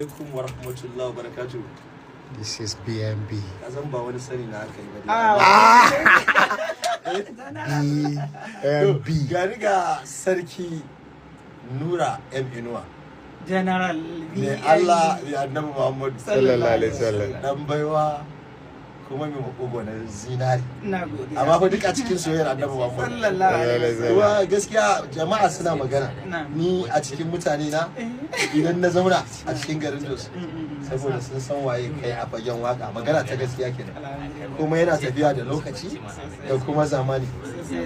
Alaikum wa rahmatullahi wa barakatuh. This is BNB. Kazan ba wani sani na aka yi ba. BNB. Gani ga sarki Nura M Inuwa. General Ne Allah ya annabi Muhammad Sallallahu alaihi wasallam. dan baiwa kuma mai makogo na zinari. Na gode. Amma fa duk a cikin soyayyar annabi Muhammad. Sallallahu alaihi wasallam. Kuma gaskiya jama'a suna magana. Ni a cikin mutane na idan na zauna a cikin garin Jos saboda sun san waye kai a fagen waka magana ta gaskiya kenan. Kuma yana tafiya da lokaci da kuma zamani.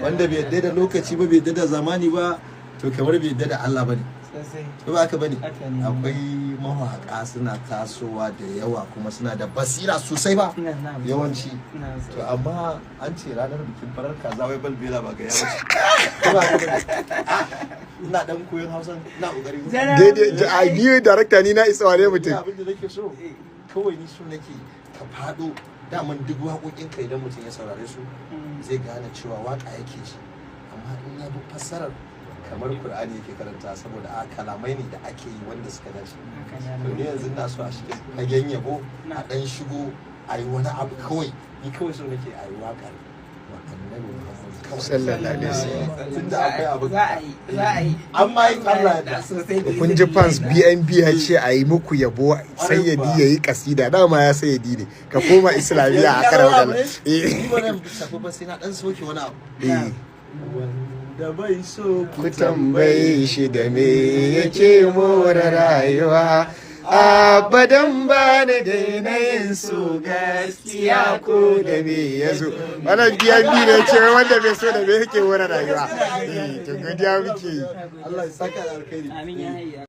Wanda bai yadda da lokaci ba bai yadda da zamani ba to kamar bai yadda da Allah bane. Ba haka bane. Akwai mawaka suna tasowa da yawa kuma suna da basira sosai ba yawanci. To amma an ce ranar bikin farar kaza wai balbela ba ga yawanci. Ba haka bane. Ina dan koyon Hausa ina kokari. Daidai ni director ni na isa wane mutum. Abin da nake so kawai ni so nake ka fado daman duk waƙoƙin ka idan mutum ya saurare su zai gane cewa waka yake ji amma in ya bi fassarar kamar Qur'ani yake karanta saboda a kalamai ne da ake yi wanda suka dace. To ni yanzu ina so a cikin fagen yabo a dan shigo a yi wani abu kawai ni kawai so nake a yi waka wa annabi Muhammad kawai Sallallahu alaihi wasallam. tunda akwai abu Za a yi. amma in Allah ya da Kun ji fans BNB ya ce a yi muku yabo sayyadi ya yi kasida dama ya sayyadi ne ka koma islamiyya a karar gala. Ni wannan tafi ba sai na dan soke wani abu. Wanda bai so Ku tambaye shi da me yake more rayuwa abadan ba ni daina yin su gaskiya ko da me ya zo. Wannan BNB ne ce wanda bai so da me yake more rayuwa. To godiya muke yi. Allah ya saka da alkhairi. Amin ya hayya.